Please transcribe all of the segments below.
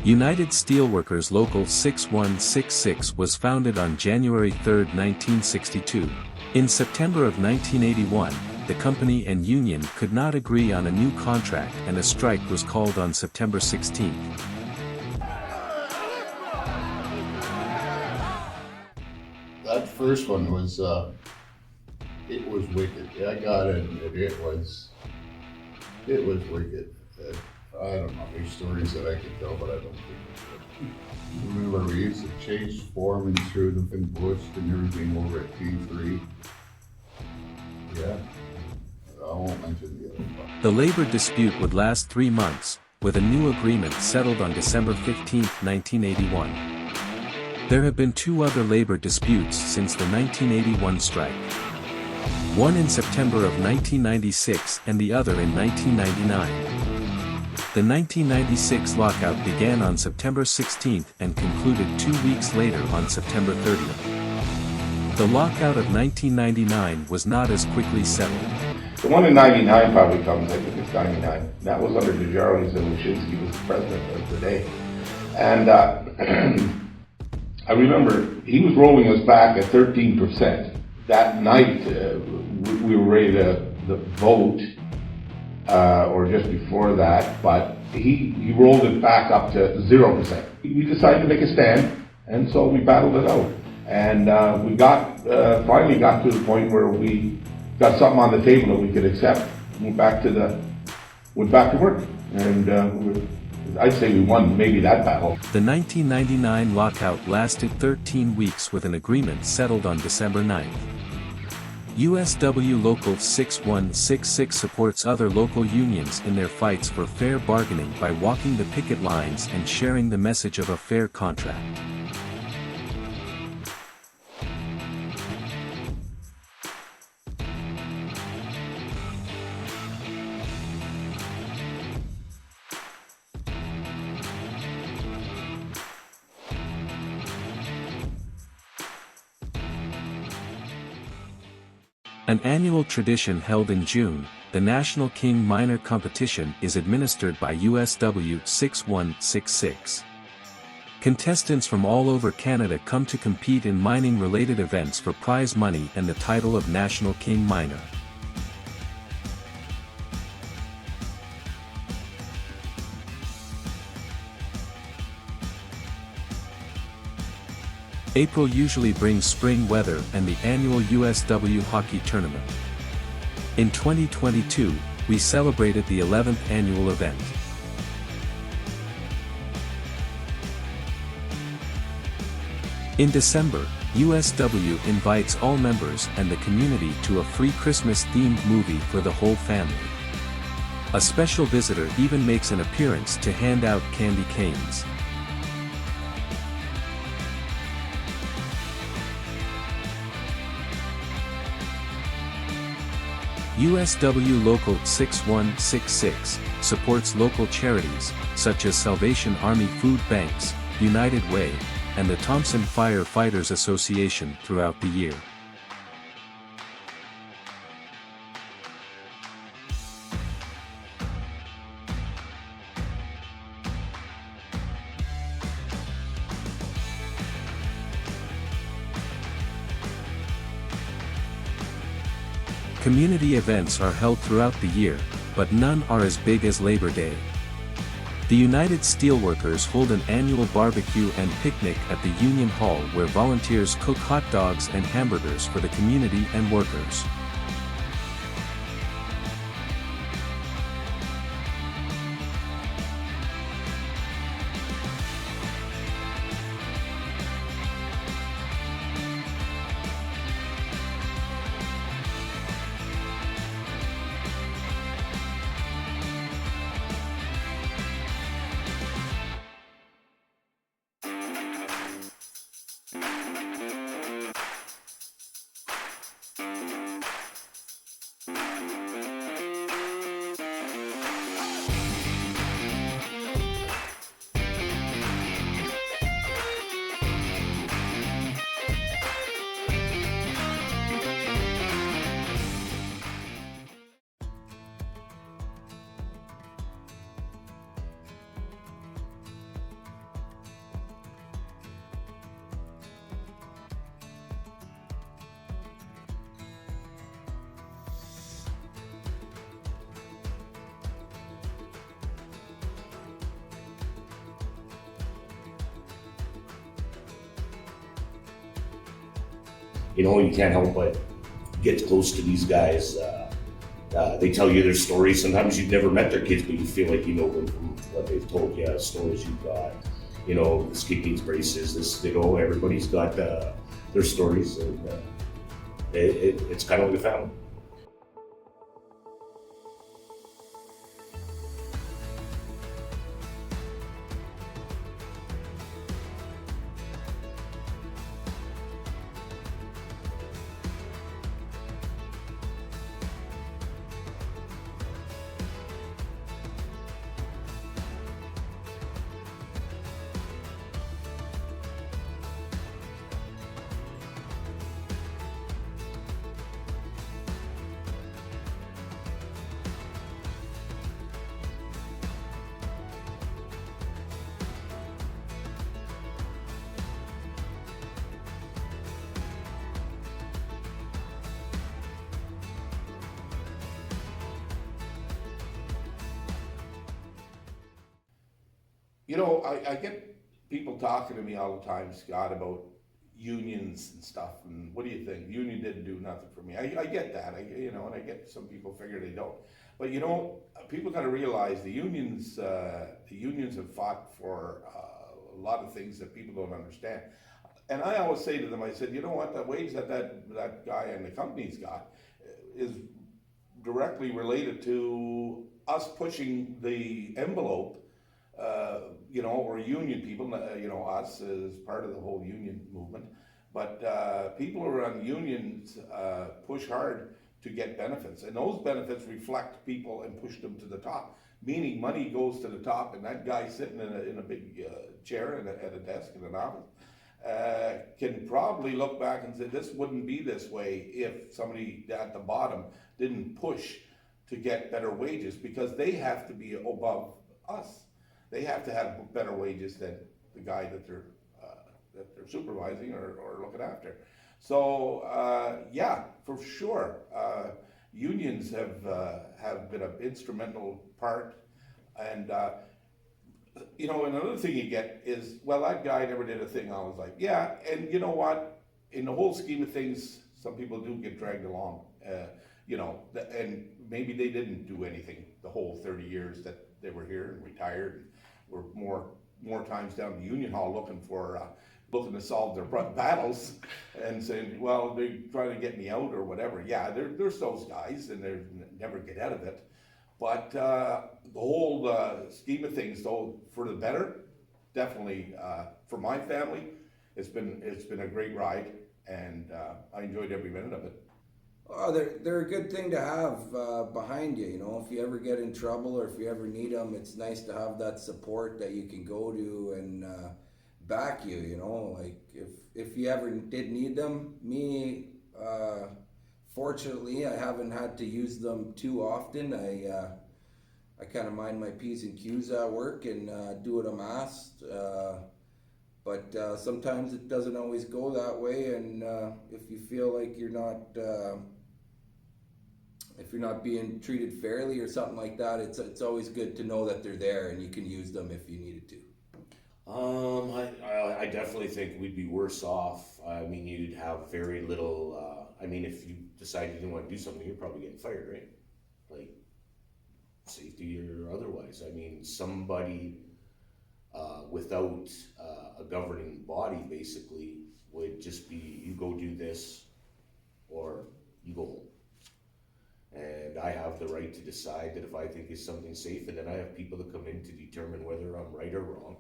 United Steelworkers Local 6166 was founded on January 3, 1962. In September of 1981, the company and union could not agree on a new contract and a strike was called on September 16. That first one was, it was wicked. I gotta admit, it was wicked. I don't know how many stories that I could tell, but I don't think I could. Remember, we used to chase foremen through them and bushed and everything over at P3. Yeah, I won't mention the other part. The labor dispute would last 3 months, with a new agreement settled on December 15, 1981. There have been 2 other labor disputes since the 1981 strike. One in September of 1996 and the other in 1999. The 1996 lockout began on September 16 and concluded 2 weeks later on September 30. The lockout of 1999 was not as quickly settled. The one in 99 probably comes, I think it's 99. That was under DeJarlis and Wyszynski was the president of the day. And I remember he was rolling us back at 13%. That night, we were ready to vote, or just before that, but he rolled it back up to 0%. We decided to make a stand, and so we battled it out. And we finally got to the point where we got something on the table that we could accept. Went back to work, and I'd say we won maybe that battle. The 1999 lockout lasted 13 weeks with an agreement settled on December 9. USW Local 6166 supports other local unions in their fights for fair bargaining by walking the picket lines and sharing the message of a fair contract. An annual tradition held in June, the National King Miner Competition is administered by USW 6166. Contestants from all over Canada come to compete in mining-related events for prize money and the title of National King Miner. April usually brings spring weather and the annual USW hockey tournament. In 2022, we celebrated the 11th annual event. In December, USW invites all members and the community to a free Christmas-themed movie for the whole family. A special visitor even makes an appearance to hand out candy canes. USW Local 6166 supports local charities, such as Salvation Army Food Banks, United Way, and the Thompson Firefighters Association throughout the year. Community events are held throughout the year, but none are as big as Labor Day. The United Steelworkers hold an annual barbecue and picnic at the Union Hall where volunteers cook hot dogs and hamburgers for the community and workers. you know, you can't help but get close to these guys. They tell you their stories. Sometimes you've never met their kids, but you feel like you know them from what they've told you, stories you've got. You know, skipping braces, this, you know, everybody's got their stories, and it's kind of like a family. You know, I get people talking to me all the time, Scott, about unions and stuff, and what do you think? Union didn't do nothing for me. I get that, you know, and I get some people figure they don't. But you know, people gotta realize the unions have fought for a lot of things that people don't understand. And I always say to them, I said, you know what, the wage that guy and the company's got is directly related to us pushing the envelope, you know, or union people, you know, us as part of the whole union movement. But people who are on unions push hard to get benefits, and those benefits reflect people and push them to the top. Meaning money goes to the top, and that guy sitting in a big chair at a desk in an office can probably look back and say, this wouldn't be this way if somebody at the bottom didn't push to get better wages, because they have to be above us. They have to have better wages than the guy that they're supervising or looking after. So yeah, for sure, unions have been an instrumental part. And you know, another thing you get is, well, that guy never did a thing. I was like, yeah, and you know what? In the whole scheme of things, some people do get dragged along. You know, and maybe they didn't do anything the whole 30 years that they were here and retired, and were more times down the union hall looking to solve their battles, and saying, well, they're trying to get me out or whatever. Yeah, there's those guys, and they never get out of it. But the whole scheme of things, though, for the better, definitely for my family, it's been a great ride, and I enjoyed every minute of it. Oh, they're a good thing to have behind you, you know. If you ever get in trouble or if you ever need them, it's nice to have that support that you can go to and back you, you know. Like if you ever did need them, fortunately, I haven't had to use them too often. I kind of mind my P's and Q's at work and do what I'm asked. But sometimes it doesn't always go that way, and if you feel like you're not being treated fairly or something like that, it's always good to know that they're there and you can use them if you needed to. I definitely think we'd be worse off. I mean, you'd have very little. I mean, if you decided you didn't want to do something, you're probably getting fired, right? Like safety or otherwise. I mean, somebody without a governing body basically would just be, you go do this or you go home. And I have the right to decide that if I think it's something safe, and then I have people that come in to determine whether I'm right or wrong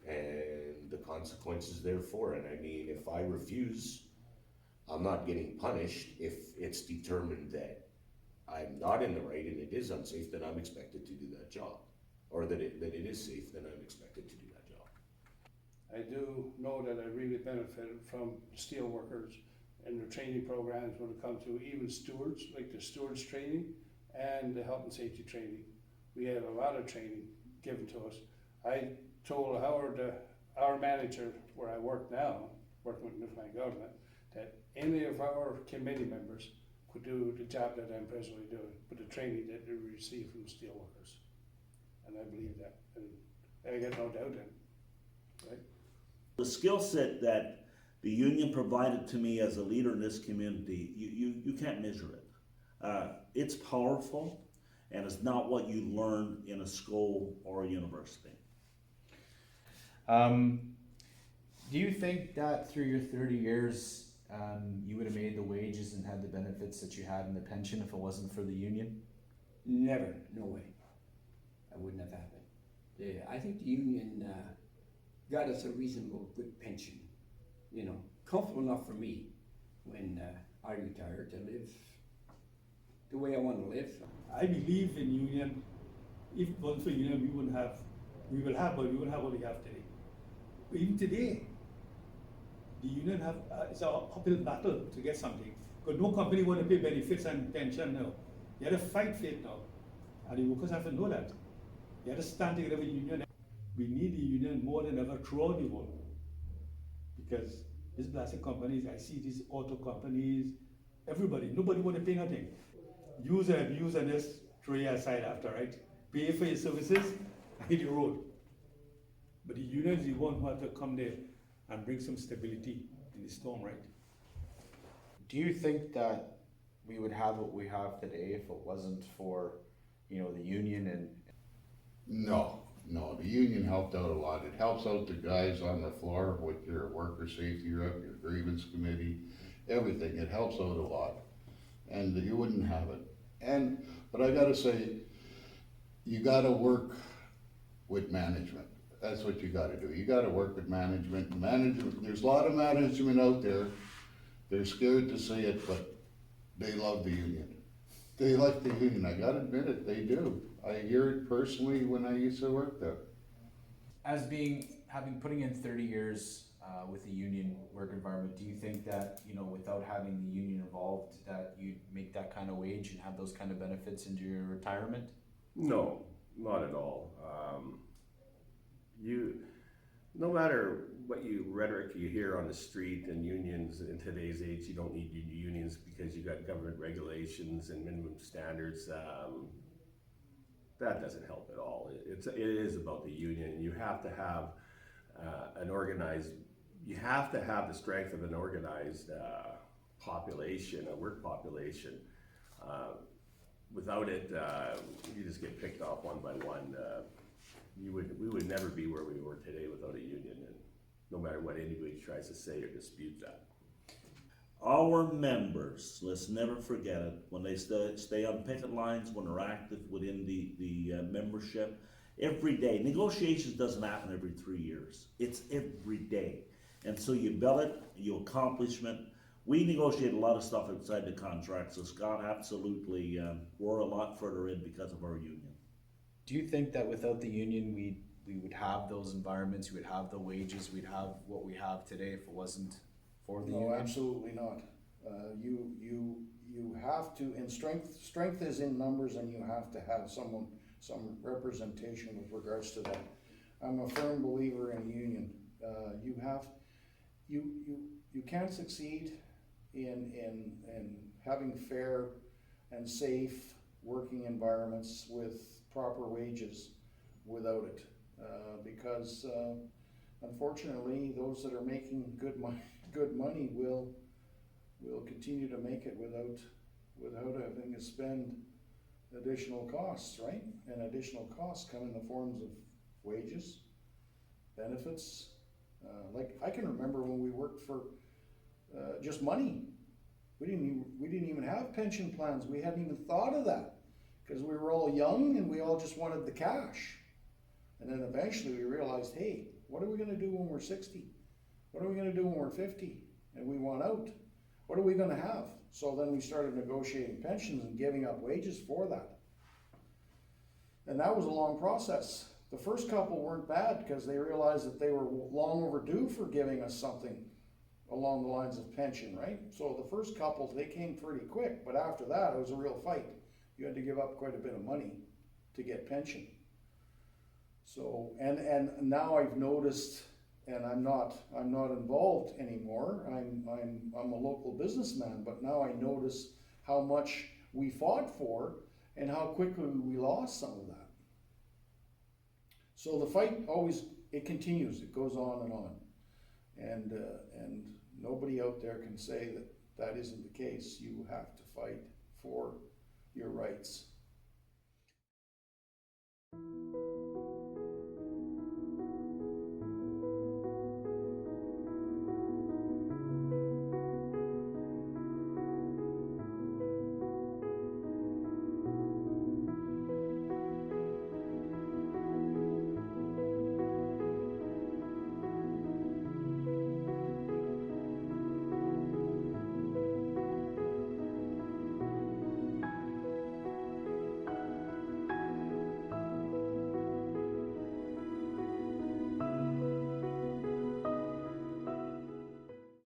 and the consequences therefore. And I mean, if I refuse, I'm not getting punished. If it's determined that I'm not in the right and it is unsafe, then I'm expected to do that job. Or that it is safe, then I'm expected to do that job. I do know that I really benefited from steel workers and their training programs when it comes to even stewards, like the stewards training and the health and safety training. We had a lot of training given to us. I told our manager where I work now, working with Newfoundland government, that any of our committee members could do the job that I'm presently doing, with the training that they receive from the steel workers. And I believe that, and I got no doubt in it, right? The skill set that the union provided to me as a leader in this community, you can't measure it. It's powerful, and it's not what you learn in a school or a university. Do you think that through your 30 years, you would have made the wages and had the benefits that you had in the pension if it wasn't for the union? Never, no way. That wouldn't have happened. Yeah, I think the union got us a reasonable good pension. You know, comfortable enough for me when I retire to live the way I want to live. I believe in union. If it wasn't for union, we wouldn't have what we have today. But even today, the union it's an uphill battle to get something. Because no company want to pay benefits and pension now. You have to fight for it now. And the workers have to know that. You have to stand together with the union. We need the union more than ever throughout the world. Because these plastic companies, I see these auto companies, everybody, nobody want to pay nothing. Use and abuse and just throw you aside after, right? Pay for your services and hit the road. But the union is the one who have to come there and bring some stability in the storm, right? Do you think that we would have what we have today if it wasn't for, the union and? No, the union helped out a lot. It helps out the guys on the floor with your worker safety rep, your grievance committee, everything. It helps out a lot. And you wouldn't have it. But I gotta say, you gotta work with management. That's what you gotta do. You gotta work with management. There's a lot of management out there. They're scared to say it, but they love the union. They like the union. I gotta admit it, they do. I hear it personally when I used to work there. As having putting in 30 years with the union work environment, do you think that, without having the union involved, that you'd make that kind of wage and have those kind of benefits into your retirement? No, not at all. No matter what rhetoric you hear on the street and unions in today's age, you don't need unions because you got government regulations and minimum standards. That doesn't help at all. It is about the union. You have to have you have to have the strength of an organized population, a work population. Without it, you just get picked off one by one. We would never be where we were today without a union, and no matter what anybody tries to say or dispute that. Our members, let's never forget it, when they stay on picket lines, when they're active within the membership, every day. Negotiations doesn't happen every 3 years. It's every day. And so you build it, you accomplishment. We negotiate a lot of stuff outside the contract, so Scott, absolutely, we're a lot further in because of our union. Do you think that without the union, we would have those environments, we would have the wages, we'd have what we have today if it wasn't for the union? No, absolutely not. You have to, and strength is in numbers, and you have to have some representation with regards to that. I'm a firm believer in a union. You can't succeed in having fair and safe working environments with proper wages without it, because unfortunately those that are making good money will continue to make it without having to spend additional costs, right? And additional costs come in the forms of wages, benefits. Like I can remember when we worked for just money. We didn't even have pension plans. We hadn't even thought of that because we were all young and we all just wanted the cash. And then eventually we realized, hey, what are we going to do when we're 60? What are we going to do when we're 50 and we want out? What are we going to have? So then we started negotiating pensions and giving up wages for that. And that was a long process. The first couple weren't bad because they realized that they were long overdue for giving us something along the lines of pension, right? So the first couple, they came pretty quick, but after that it was a real fight. You had to give up quite a bit of money to get pension. So, and now I've noticed, and I'm not involved anymore. I'm a local businessman, but now I notice how much we fought for and how quickly we lost some of that. So the fight always, it continues, it goes on. And nobody out there can say that that isn't the case. You have to fight for your rights.